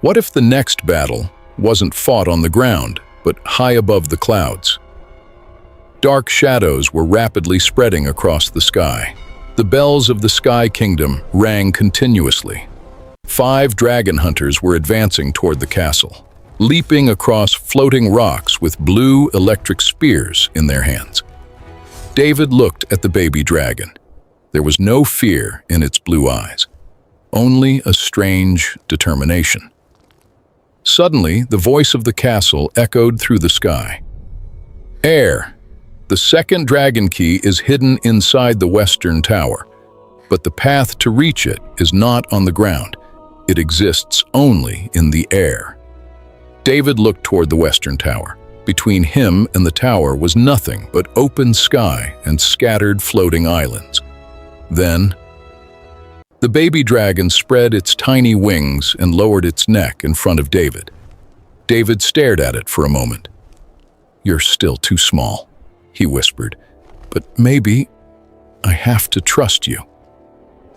What if the next battle wasn't fought on the ground, but high above the clouds? Dark shadows were rapidly spreading across the sky. The bells of the Sky Kingdom rang continuously. 5 dragon hunters were advancing toward the castle, leaping across floating rocks with blue electric spears in their hands. David looked at the baby dragon. There was no fear in its blue eyes, only a strange determination. Suddenly, the voice of the castle echoed through the sky. "Heir, the second dragon key is hidden inside the western tower, but the path to reach it is not on the ground. It exists only in the air." David looked toward the western tower. Between him and the tower was nothing but open sky and scattered floating islands. Then, the baby dragon spread its tiny wings and lowered its neck in front of David. David stared at it for a moment. "You're still too small," he whispered, "but maybe I have to trust you."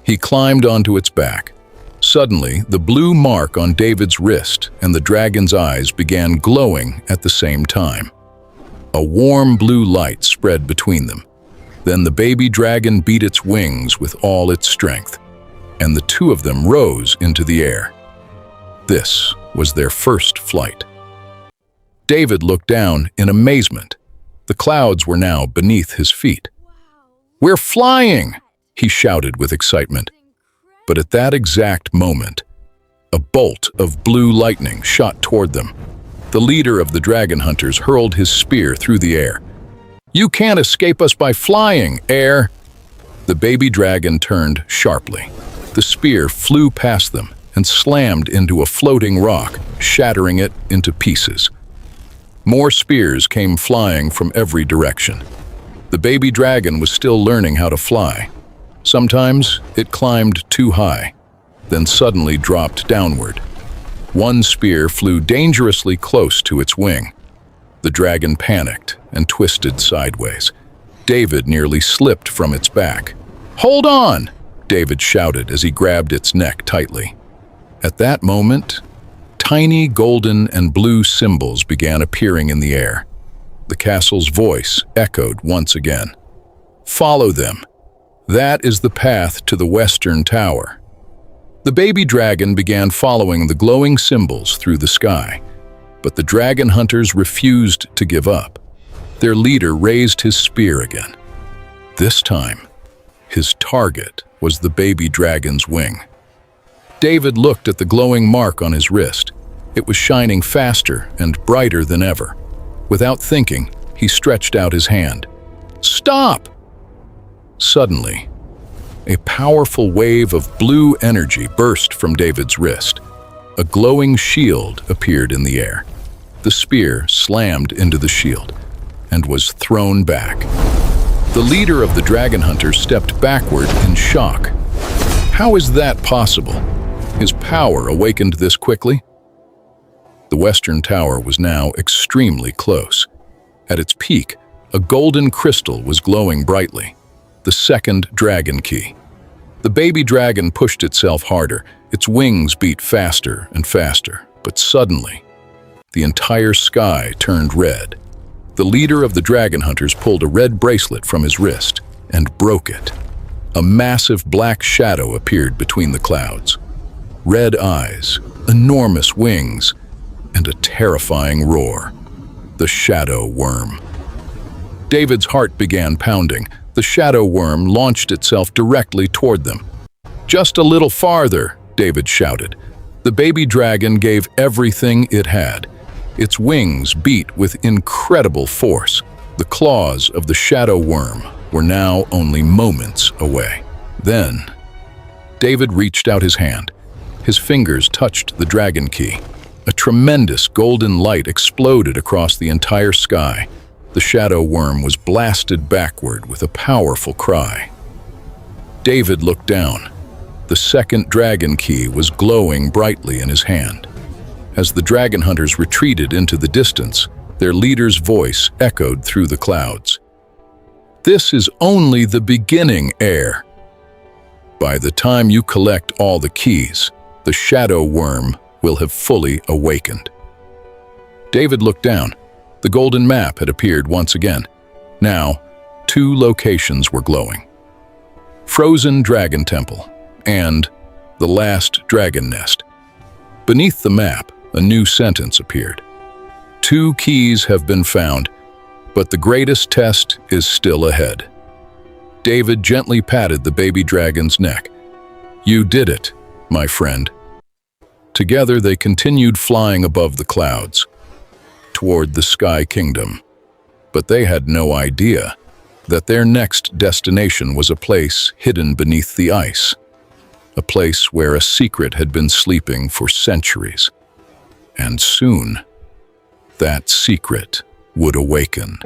He climbed onto its back. Suddenly, the blue mark on David's wrist and the dragon's eyes began glowing at the same time. A warm blue light spread between them. Then the baby dragon beat its wings with all its strength, and the two of them rose into the air. This was their first flight. David looked down in amazement. The clouds were now beneath his feet. "We're flying!" he shouted with excitement. But at that exact moment, a bolt of blue lightning shot toward them. The leader of the dragon hunters hurled his spear through the air. "You can't escape us by flying, heir!" The baby dragon turned sharply. The spear flew past them and slammed into a floating rock, shattering it into pieces. More spears came flying from every direction. The baby dragon was still learning how to fly. Sometimes it climbed too high, then suddenly dropped downward. One spear flew dangerously close to its wing. The dragon panicked and twisted sideways. David nearly slipped from its back. "Hold on!" David shouted as he grabbed its neck tightly. At that moment, tiny golden and blue symbols began appearing in the air. The castle's voice echoed once again. "Follow them. That is the path to the western tower." The baby dragon began following the glowing symbols through the sky, but the dragon hunters refused to give up. Their leader raised his spear again. This time, his target was the baby dragon's wing. David looked at the glowing mark on his wrist. It was shining faster and brighter than ever. Without thinking, he stretched out his hand. "Stop!" Suddenly, a powerful wave of blue energy burst from David's wrist. A glowing shield appeared in the air. The spear slammed into the shield and was thrown back. The leader of the dragon hunters stepped backward in shock. How is that possible? His power awakened this quickly? The western tower was now extremely close. At its peak, a golden crystal was glowing brightly. The second dragon key. The baby dragon pushed itself harder. Its wings beat faster and faster. But suddenly, the entire sky turned red. The leader of the dragon hunters pulled a red bracelet from his wrist and broke it. A massive black shadow appeared between the clouds. Red eyes, enormous wings, and a terrifying roar. The Shadow Wyrm. David's heart began pounding. The Shadow Wyrm launched itself directly toward them. "Just a little farther," David shouted. The baby dragon gave everything it had. Its wings beat with incredible force. The claws of the Shadow Wyrm were now only moments away. Then, David reached out his hand. His fingers touched the dragon key. A tremendous golden light exploded across the entire sky. The Shadow Wyrm was blasted backward with a powerful cry. David looked down. The second dragon key was glowing brightly in his hand. As the dragon hunters retreated into the distance, their leader's voice echoed through the clouds. "This is only the beginning, heir. By the time you collect all the keys, the Shadow Wyrm will have fully awakened. David looked down. The golden map had appeared once again. Now, 2 locations were glowing: Frozen Dragon Temple and the Last Dragon Nest. Beneath the map, a new sentence appeared. 2 keys have been found, but the greatest test is still ahead. David gently patted the baby dragon's neck. "You did it, my friend." Together they continued flying above the clouds, toward the Sky Kingdom. But they had no idea that their next destination was a place hidden beneath the ice, a place where a secret had been sleeping for centuries. And soon, that secret would awaken.